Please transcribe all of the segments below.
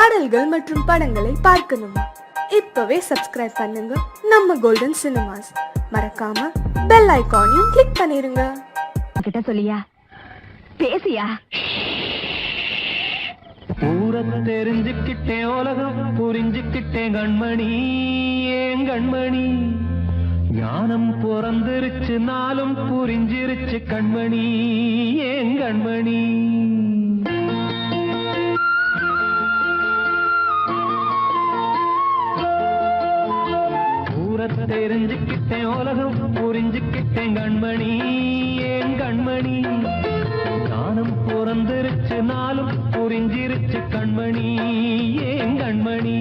பாடல்கள் மற்றும் படங்களை பார்க்கணுமா? இப்பவே சப்ஸ்கிரைப் பண்ணுங்க நம்ம கோல்டன் சினிமாஸ். மறக்காம பெல் ஐகானையும் கிளிக் பண்ணிருங்க. கிட்ட சொல்லியா பேசியா? ஊரை தெரிஞ்சுக்கிட்டேன், உலகம் புரிஞ்சுக்கிட்டேன் கண்மணி, ஏன் கண்மணி. ஞானம் பிறந்திருச்சு, நாளும் புரிஞ்சிருச்சு கண்மணி, ஏன் கண்மணி. ஊரை தெரிஞ்சுக்கிட்டேன், உலகம் புரிஞ்சுக்கிட்டேன் கண்மணி, ஏன் கண்மணி. ஞானம் பிறந்திருச்சு, நாளும் புரிஞ்சிருச்சு கண்மணி, ஏன் கண்மணி.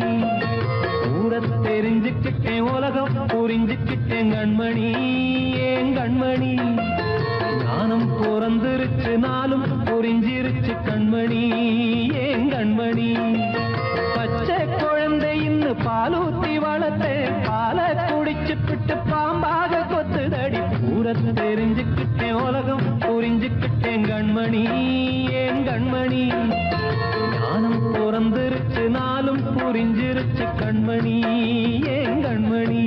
ஊரை தெரிஞ்சுக்கிட்டேன், உலகம் புரிஞ்சுக்கிட்டேன் கண்மணி, ஏன் கண்மணி. ஞானம் பிறந்திருச்சு, நாளும் புரிஞ்சிருச்சு கண்மணி, ஏன் கண்மணி. பச்சை குழந்தை இன்னும் பாலூத்தி வளர்த்தேன், பாலை குடிச்சு பிட்டு பாம்பாக கொத்துதடி. ஊரை தெரிஞ்சுக்கிட்டேன், உலகம் புரிஞ்சுக்கிட்டேன் கண்மணி, ஏன் கண்மணி. ஞானம் பிறந்திருச்சு, நாளும் புரிஞ்சிருச்சு கண்மணி, ஏன் கண்மணி.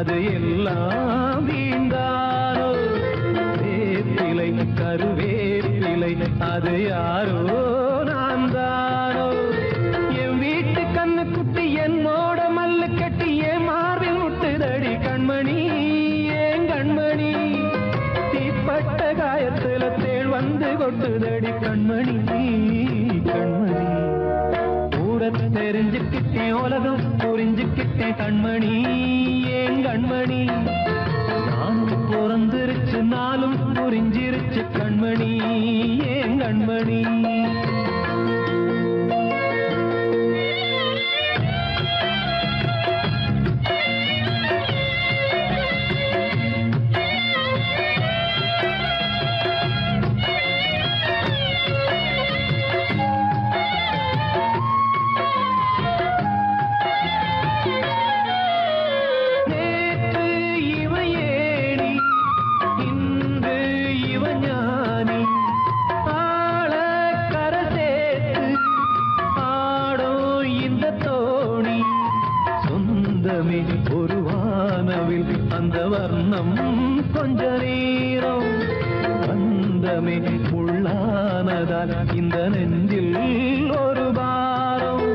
அது எல்லாம் வீண்டாரோ, வேப்பிலை கருவேப்பிலை அது யாரோ நான் தானோ. என் வீட்டு கண்ணு குட்டி என்னோட மல்லு கட்டி என் மார்பில் முட்டுதடி கண்மணி, ஏன் கண்மணி. தீப்பட்ட காயத்துல தேள் வந்து கொட்டுதடி கண்மணி, கண்மணி. ஊரை தெரிஞ்சுக்கிட்டேன், உலகம் புரிஞ்சுக்கிட்டேன் கண்மணி, ஏன் கண்மணி. நானும் பிறந்திருச்சு, நாளும் புரிஞ்சிருச்சு கண்மணி, ஏன் கண்மணி. ஒரு வானவில் அந்த வர்ணம் கொஞ்ச நேரம் வந்தமே முள்ளானதால் இந்த நெஞ்சில் ஒரு பாரம்.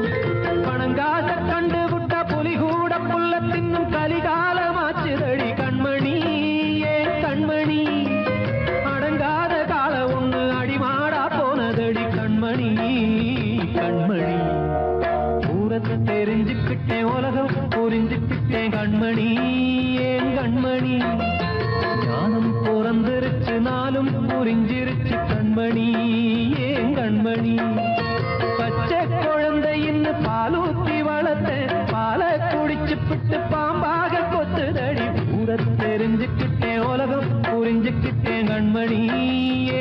பணங்காச கண்டு விட்ட புலி கூட புல்ல தின்னும் கலிகாலமாச்சுதடி கண்மணி, ஏன் கண்மணி. அடங்காத கால ஒண்ணு அடிமாடா போனதடி கண்மணி, கண்மணி. ஊரத்தை தெரிஞ்சுக்கிட்டேன், உலகம் புரிஞ்சுக்கிட்டேன் கண்மணி, ஏன் கண்மணி. ஞானம் பிறந்திருச்சு, நாளும் புரிஞ்சிருச்சு கண்மணி, ஏன் கண்மணி. பச்சை குழந்தை இன்னும் பாலூத்தி வளர்த்தேன், பாலை குடிச்சு பிட்டு பாம்பாக கொத்துதடி. ஊரை தெரிஞ்சுக்கிட்டேன், உலகம் புரிஞ்சுக்கிட்டேன் கண்மணி,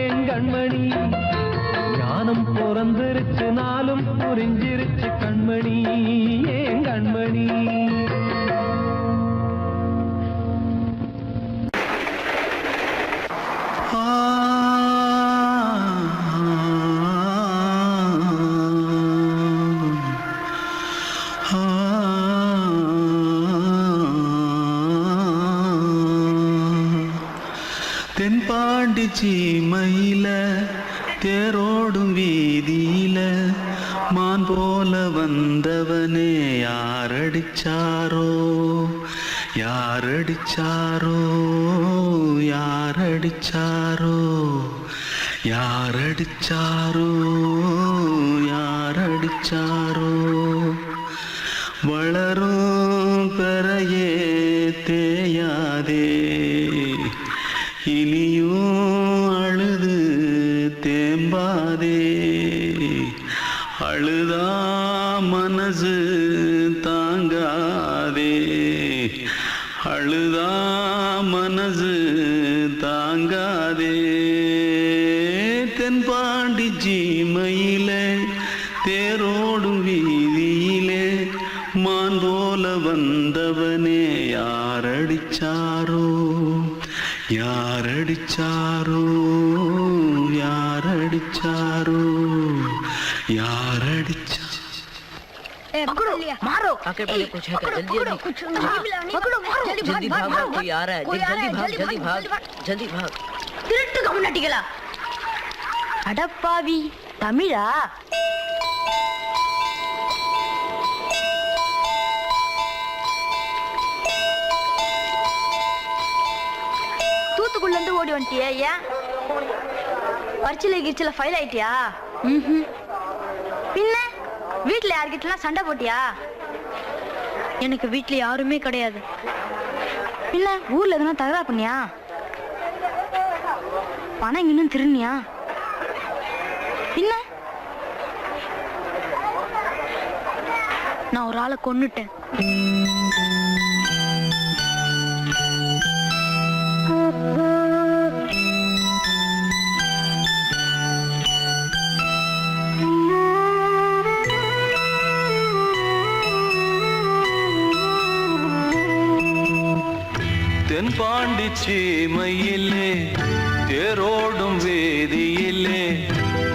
ஏன் கண்மணி. ஞானம் பிறந்திருச்சு, நாளும் புரிஞ்சிருச்சு கண்மணி, ஏன் கண்மணி. தென்பாண்டி சீமையில தேரோடும் வீதியில மான் போல வந்தவனே யாரடிச்சாரோ, யாரடிச்சாரோ, யாரடிச்சாரோ, யாரடிச்சாரோ, யாரடிச்சாரோ. வளரும் பெறையே தேயா தேங்காதே இனியும் அழுது தேம்பாதே அழுதா மனசு தாங்காதே அழுதா மனசு தாங்காதே தென்பாண்டி ஜீமையிலே தேரோடும் வீதியிலே மான் போல வந்தவனே யாரடிச்சாரோ யாரடிச்சாரோ யாரடிச்சாரோ யாரடிச்சா मारो आके पहले कुछ है क्या? जल्दी जल्दी जल्दी भाग भाग कोई आ रहा है जल्दी भाग जल्दी भाग திருட்டு கம்யூனிட்டிகளா அடப்பாவி தமிழா தூத்துக்குள்ள இருந்து ஓடி வந்துட்டியா? ஏன் பரிச்சையில கிரிச்சில ஃபைல் ஆயிட்டியா? பின்ன வீட்டுல யார்கிட்டலாம் சண்டை போட்டியா? எனக்கு வீட்டுல யாருமே கிடையாது. பின்ன ஊர்ல எதுனா தகராறு பண்ணியா? பணம் இன்னும் திருநியா? பின்ன நான் ஒரு ஆளை கொன்னுட்டேன். தென்பாண்டி சீமையிலே தேரோடும் வேதியிலே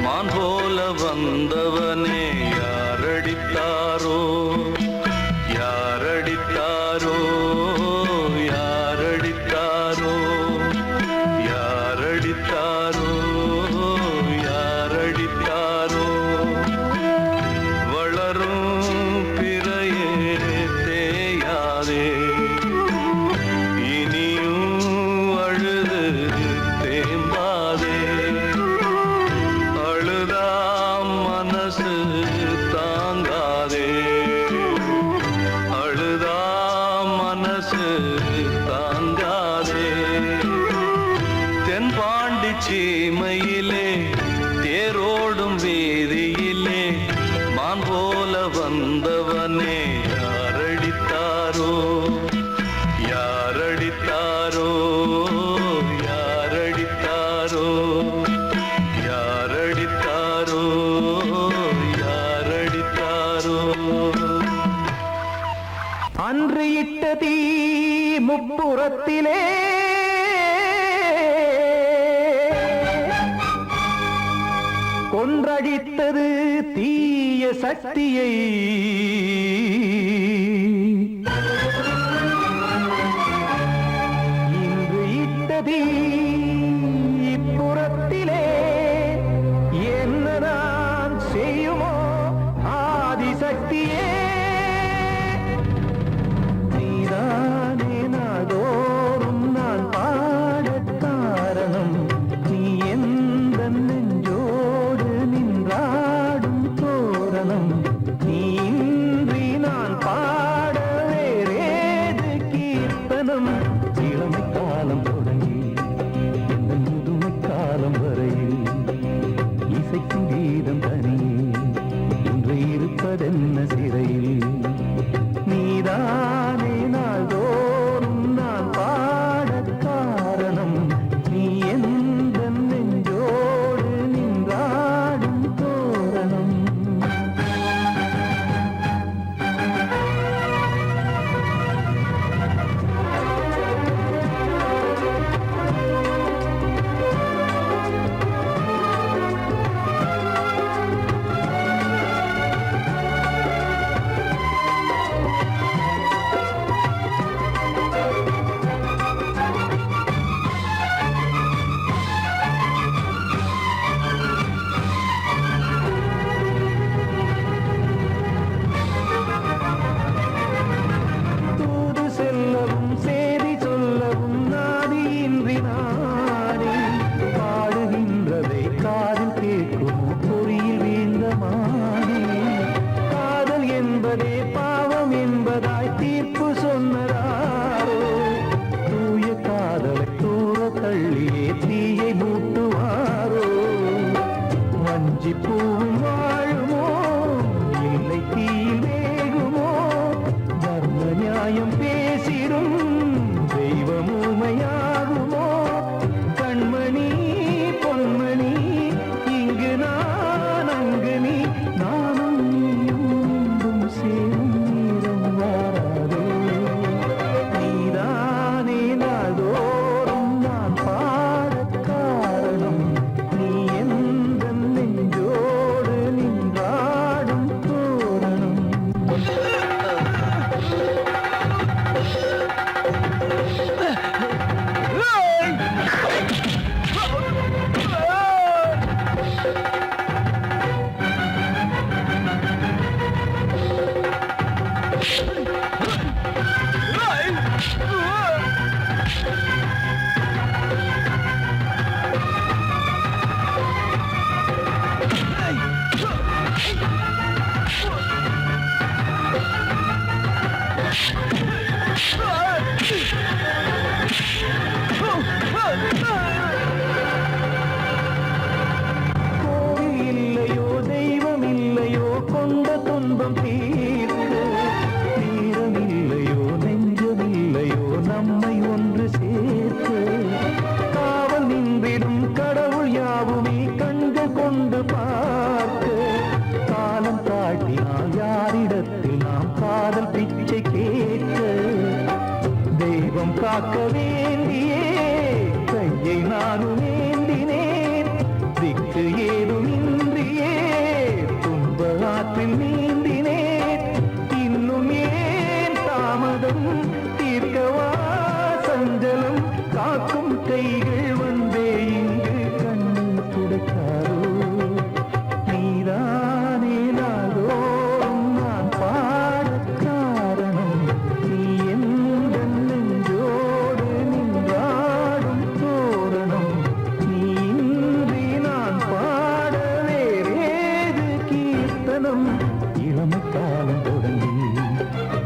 மான் போல வந்தவனே யாரடித்தாரோ யாரடித்தாரோ யாரடித்தாரோ யாரடித்தாரோ யாரடித்தாரோ வளரும் பிறையே தேயாதே சீமையிலே தேரோடும் வேதியிலே மான் போல வந்தவனே யாரடித்தாரோ யாரடித்தாரோ யாரடித்தாரோ யாரடித்தாரோ யாரடித்தாரோ அன்று இட்ட தீ முப்புறத்திலே கொன்றடித்தது தீய சக்தியை இன்று இட்டதீ இப்புறத்திலே என்ன நான் செய்யுமோ ஆதிசக்தியே நீதானே நாடோறும் நான் பாடக் காரணம் நீ எந்த நெஞ்சோடு நின்றாடும் தோரணம் நீன்றி நான் பாட வேறேது கீர்த்தனம் இளமை காலம் தொடங்கி இந்த முதுமை காலம் வரையில் இசைக்கும் கீதம் தனியே இன்று இருப்பதென்ன சிறையில் நீதானே நாள்தோறும் நான் பாடக் காரணம் நீ எந்த நெஞ்சோடு நின்றாடும் தோரணம் கோவில் இல்லையோ தெய்வம் இல்லையோ கொண்ட துன்பம் தீர்க்க தீரம் இல்லையோ நெஞ்சம் இல்லையோ நம்மை ஒன்று சேர்க்க காவல் நின்றிடும் கடவுள் யாவுமே கண்கள் கொண்டு பார்க்க காலம் தாழ்த்தினால் யாரிடத்தில் நாம் காதல் பிச்சை கேட்க தெய்வம் காக்க வேண்டியே கையை நானும் ஏந்தினேன் திக்கு ஏதுமின்றியே துன்ப ஆற்றில் நீந்தினேன் இன்னும் ஏன் தாமதம் தீர்க்கவா சஞ்சலம் காக்கும் கைகள் வந்தே இங்கு கண்ணு துடைக்காரோ நீதானே நாள்தோறும் நான் பாடக் காரணம் நீ எந்த நெஞ்சோடு நின்றாடும் தோரணம் நீ இன்றி நான் பாட வேறேது கீர்த்தனம் இளமை காலம் தொடங்கி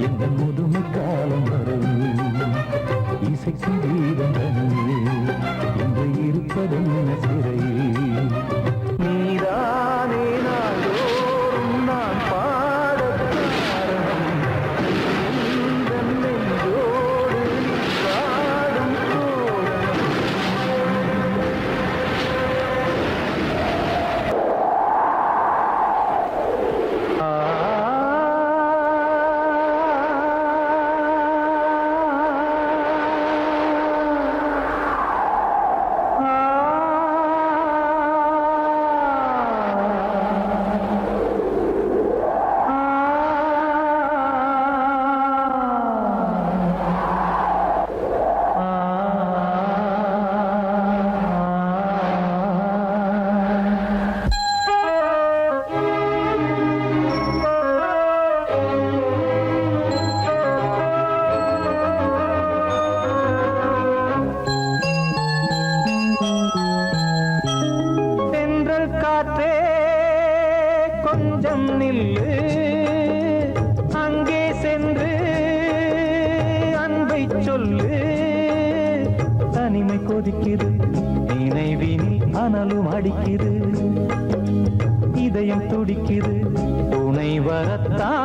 எந்த முதுமை காலம் வரை இசை சங்கீதம் தனியே இன்று இருப்பதென்ன சிறையில் நீதானே நாள்தோறும் நான் பாடக் காரணம் எந்த நெஞ்சோடு நின்றாடும் தோரணம் தென்றல் காற்றே கொஞ்சம் நில்லு அங்கே சென்று அன்பை சொல்லு தனிமை கொதிக்குது நினைவினில் அனலும் அடிக்குது இதயம் துடிக்குது துணை வரத்தான்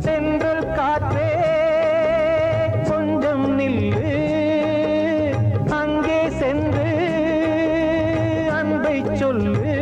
தென்றல் காற்றே கொஞ்சம் நில்லு அங்கே சென்று அன்பை சொல்லு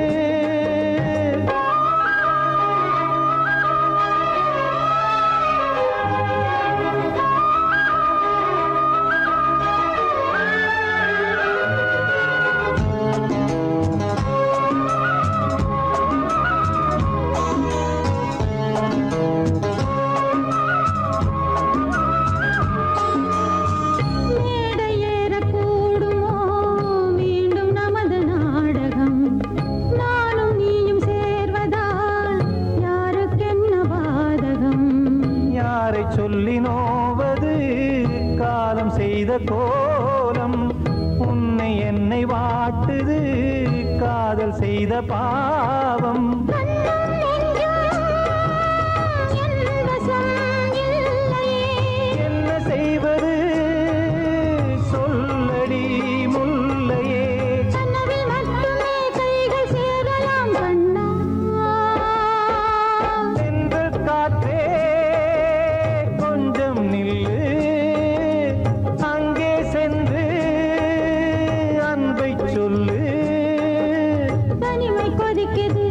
யாரை சொல்லி நோவது காலம் செய்த கோலம் உன்னை என்னை வாட்டுது காதல் செய்த பாவம் என்ன செய்வது சொல்லடி முல்லையே சென்று காற்றே கொஞ்சம் நில்லு அங்கே சென்று அன்பை சொல்லு தனிமை கொதிக்குது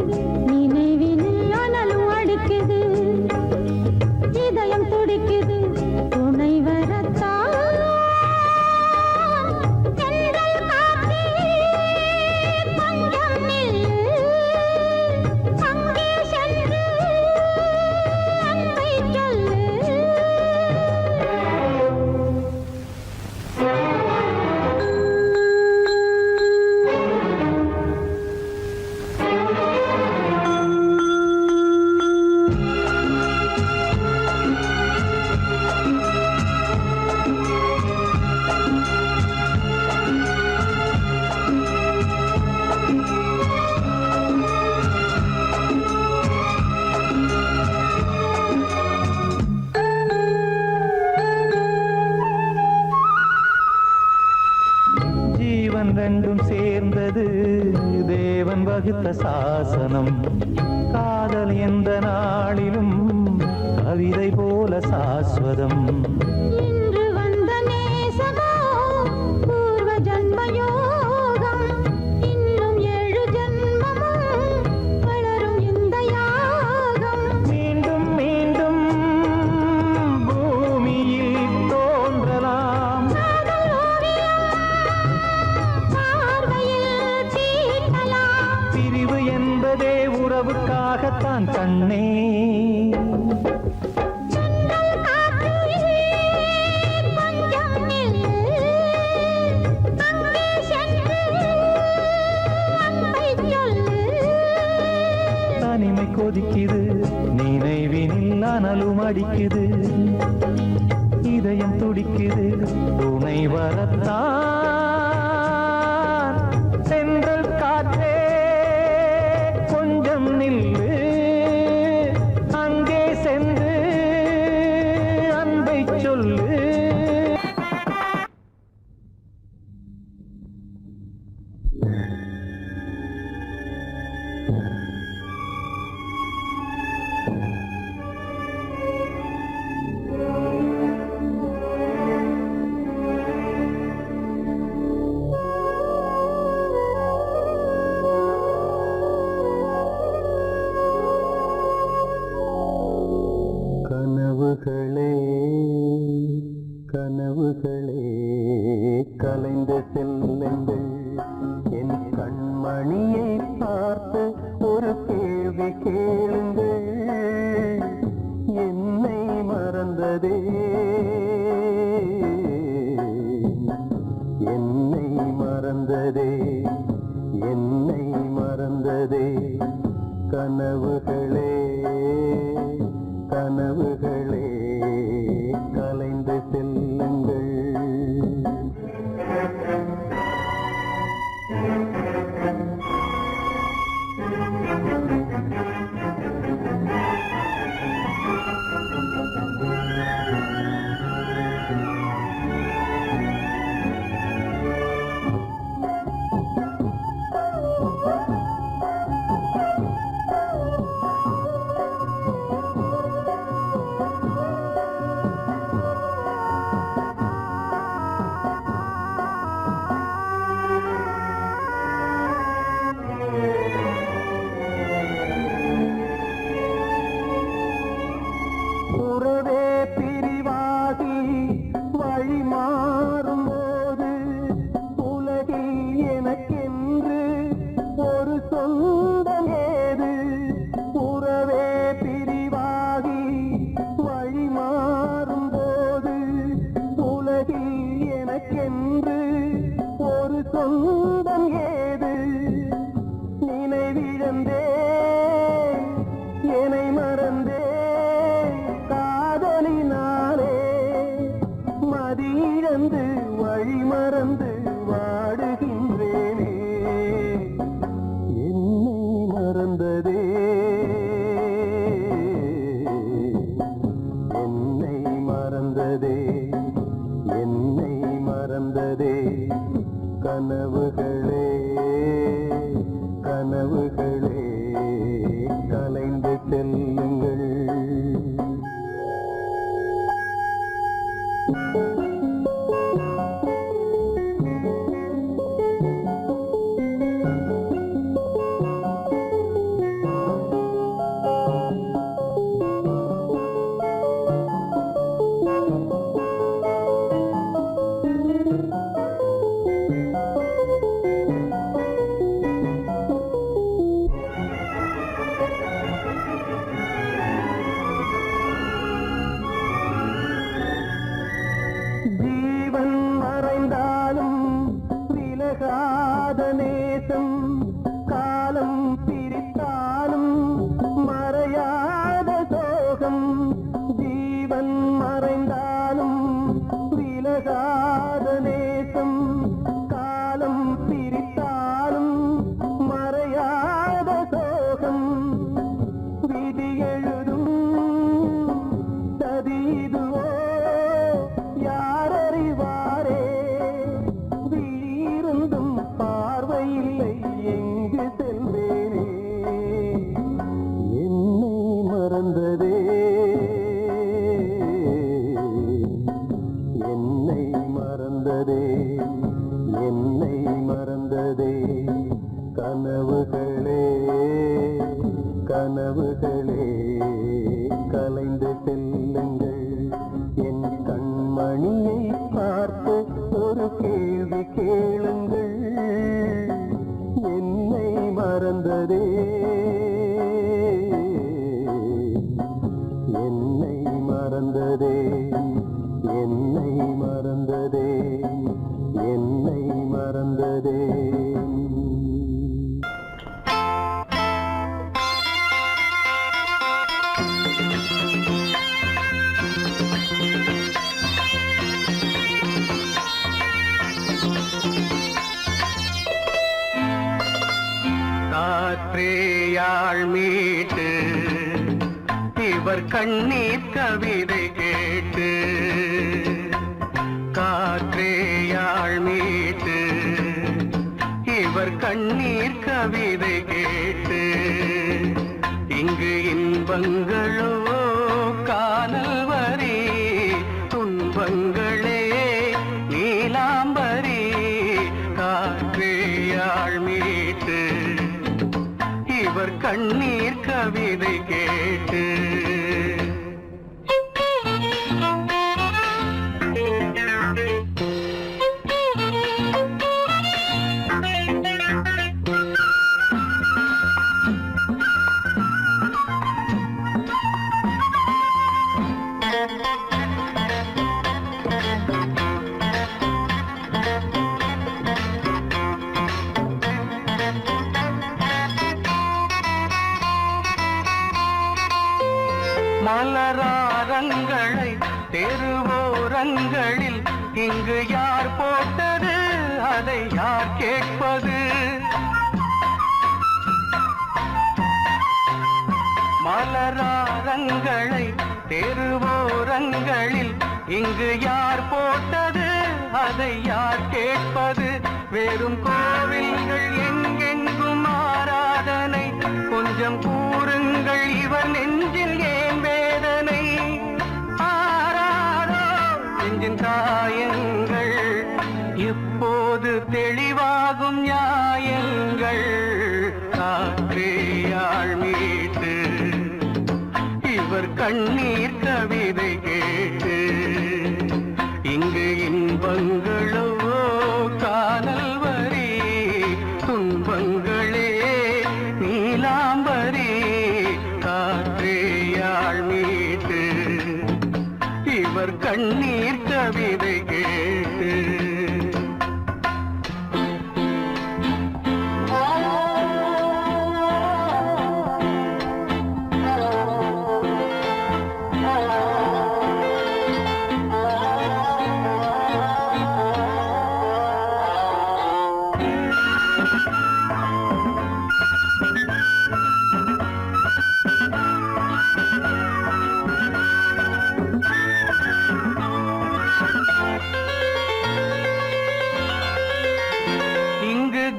வகுத்த சாசனம். காதல் எந்த நாளிலும் கவிதை போல சாஸ்வதம். இன்று வந்த நேசமோ பூர்வ ஜன்மயோகம். இன்னும் 7 ஜன்மமும் வளரும் இந்த யாகம். மீண்டும் மீண்டும் பூமியில் தோன்றலாம். காதல் ஓவியம் பார்வையில் தீட்டலாம். பிரிவு என்பதே உறவுக்காகத்தான் கண்ணே. சென்றல் காற்றிலே கொஞ்சம் நில்லு. அங்கே சென்று அன்பை சொல்லு. தனிமை கொதிக்குது, நினைவினில் அனலும் அடிக்குது. இதயம் துடிக்குது, துணை வரத்தான். சென்றல் காற்றே கொஞ்சம் நில்லு. அங்கே சென்று அன்பை சொல்லு. கனவுகளே கனவுகளே கலைந்து செல்லுங்கள். என் கண்மணியை பார்த்து ஒரு கேள்வி கேளுங்கள். என்னை மறந்ததே என்னை மறந்ததே என்னை மறந்ததே. கனவுகளே கனவுகளே கலைந்து செல்லுங்கள். உறவே பிரிவாகி வழி மாறும்போது உலகில் எனக்கென்று ஒரு சொந்தம் ஏது? உறவே பிரிவாகி வழி மாறும்போது உலகில் எனக்கென்று ஒரு சொந்தம் ஏது? நினைவிழந்தேன் என்னை மறந்தேன் காதலினாலே. மதியிழந்து வழி மறந்து வாடுகின்றேனே. என்னை மறந்ததே என்னை மறந்ததே என்னை மறந்ததே. கனவுகளே கனவுகளே கலைந்து செல்லுங்கள். ஜீவன் மறைந்தாலும் விலகாத நேசம். காலம் பிரித்தாலும் மறையாத சோகம். ஜீவன் மறைந்தாலும் விலகாத நேசம். காலம் பிரித்தாலும் மறையாத சோகம். விதி எழுதும் சதிதுவோ யாரறிவாரே? விழியிருந்தும் பார்வையில்லை எங்கு செல்வேன்? கனவுகளே கலைந்து செல்லுங்கள். என் கண்மணியை பார்த்து ஒரு கேள்வி கேளுங்கள். என்னை மறந்ததே, என்னை மறந்ததே, என்னை மறந்ததே, என்னை மறந்ததே. காற்றேயாள் மீட்டு இவர் கண்ணீர் கவிதை கேட்டு, காற்றேயாள் மீட்டு இவர் கண்ணீர் கவிதை கேட்டு, இங்கு இன்பங்களோ காணல் வரி, துன்பங்களே நீலாம்பரி. காற்றேயாள் மீட்டு இவர் கண்ணீர் கவிதை கேட்டு. மலராரங்களை தெருவோரங்களில் இங்கு யார் போட்டது, அதை யார் கேட்பது? மலராரங்களை தெருவோரங்களில் இங்கு யார் போட்டது, அதை யார் கேட்பது? வெறும் கோவில்கள் எங்கெங்கும் ஆராதனை, கொஞ்சம் கூறுங்கள் இவர் நெஞ்சில் ஏன் வேதனை? ஆராரோ நெஞ்சின் காயங்கள், எப்போது தெளிவாகும் நியாயங்கள்? காற்றேயாள் மீட்டு இவர் கண்ணீர் கவிதை கேட்டு, இங்கு இன்பங்களோ காணல் வரி, துன்பங்களே நீலாம்பரி. காற்றேயாள் மீட்டு இவர் கண்ணீர் கவிதை கேட்டு.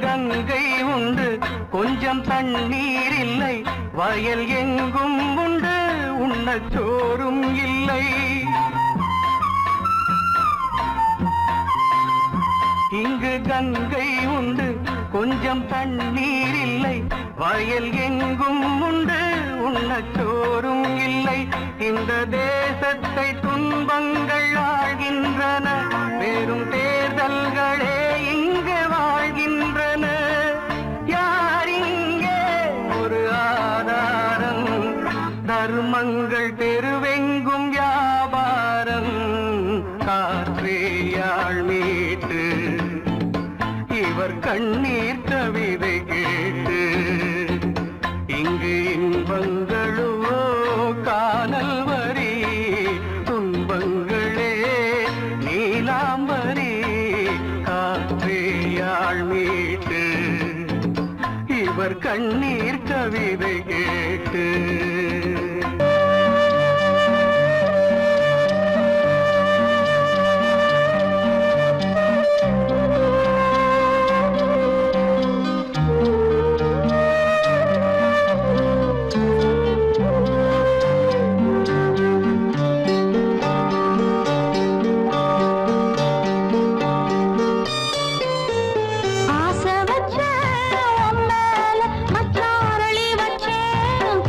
கங்கை உண்டு, கொஞ்சம் தண்ணீர் இல்லை, வயல் எங்கும் உண்டு, உண்ணச் சோறும் இல்லை. இங்கு கங்கை உண்டு, கொஞ்சம் தண்ணீர் இல்லை, வயல் எங்கும் உண்டு, உண்ணச் சோறும் இல்லை. இந்த தேசத்தை துன்பங்கள் ஆழ்கின்றன, வெறும் தேர்தல்களே இங்கு வாழ்கின்றன. யார் இங்கே ஒரு ஆதாரம்? தர்மங்கள் தெருவெங்கும் வியாபாரம். காற்றேயாள் மீட்டு இவர் கண்ணீர் கவிதை கேட்டு, இங்கு இன்பங்களோ காணல் வரி, துன்பங்களே நீலாம்பரி. காற்றேயாள் மீட்டு இவர் கண்ணீர் கவிதை கேட்டு. ஆசை வச்ச உன் மேல மச்சாரளி வச்சேன்,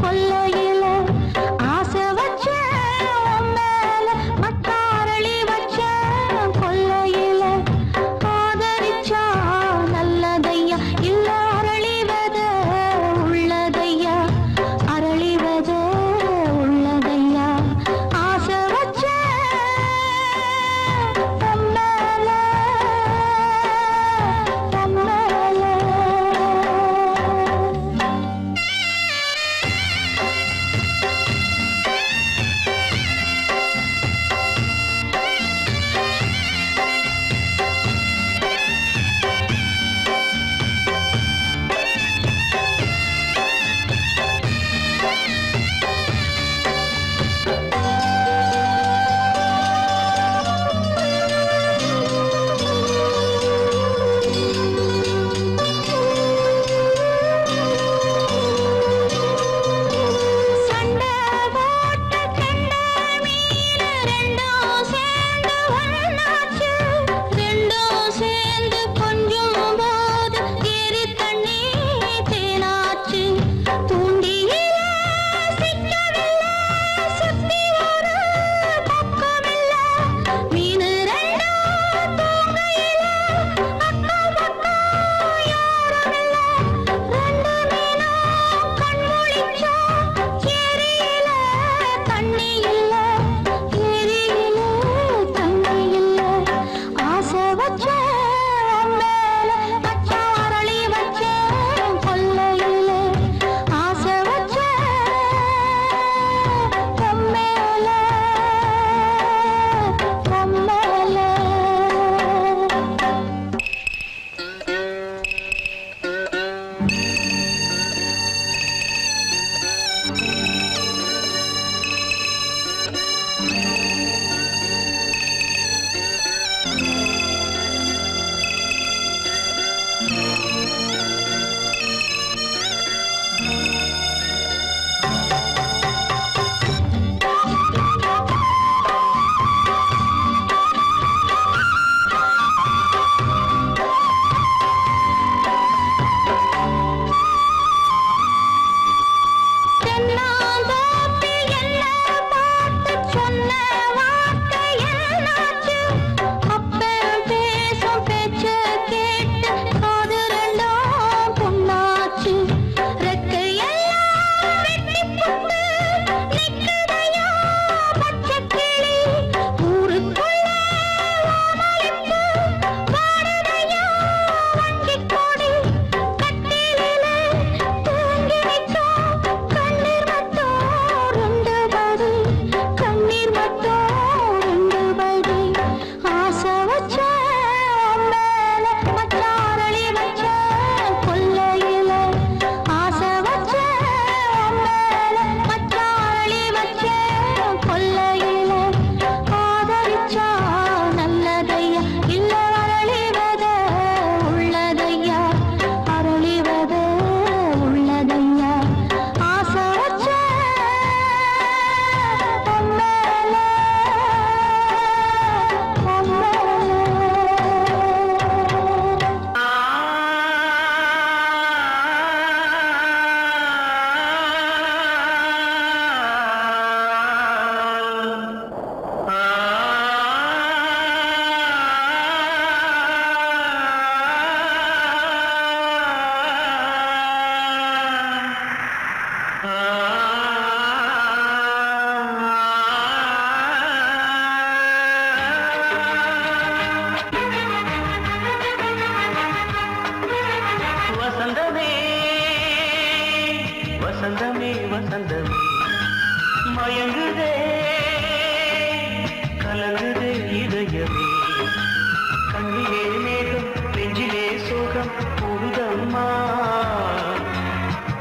கண்ணிலே மேகம் நெஞ்சிலே சோகம் கூடுதம்மா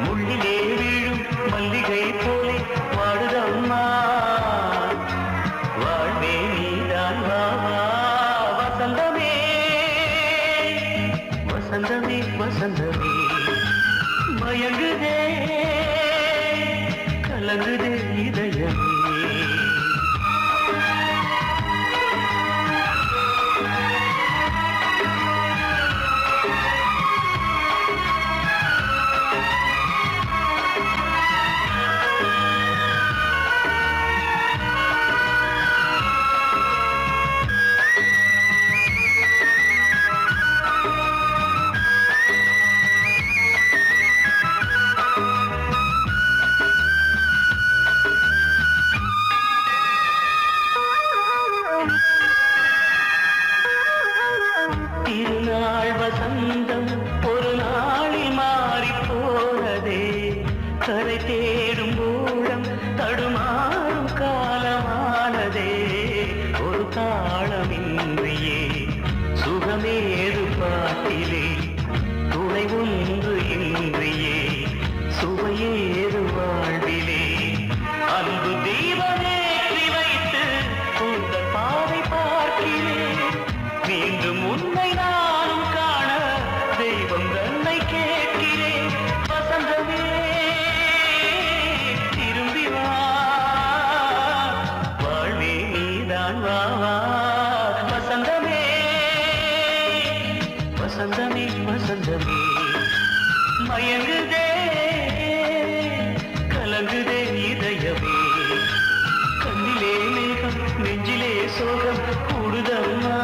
முள்ளிலே வீழும் மல்லிகை போலே வாடுதம்மா வாழ்வே நீதான் வா வா வசந்தமே வசந்தமே வசந்தமே மயங்குதே கலங்குதே இதயமே திருநாள் வசந்தம் ஒரு நாளில் மாறி போனதே கரை தேடும் ஊழம் தடுமாறும் காலமானதே ஒரு தாளமின்றியே சுகமேது பாட்டிலே துணை ஒன்று இன்றியே சுவையேது வாழ்விலே அன்பு தீபமேற்றி வைத்து உங்கள் பாதை பார்க்கிறேன் மீண்டும் உன்னை நானும் காண தெய்வம் தன்னை கேட்கிறேன் வசந்தமே திரும்பி வா வாழ்வே நீதான் வா வா வசந்தமே வசந்தமே வசந்தமே மயங்குதே கலங்குதே இதயமே கண்ணிலே மேகம் நெஞ்சிலே சோகம் கூடுதம்மா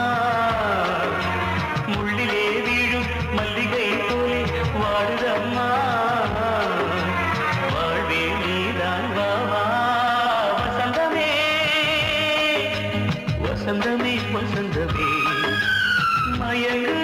முள்ளிலே வீழும் மல்லிகை போலே வாடுதம்மா வாழ்வே நீதான் வா வா வசந்தமே வசந்தமே வசந்தமே மயங்கு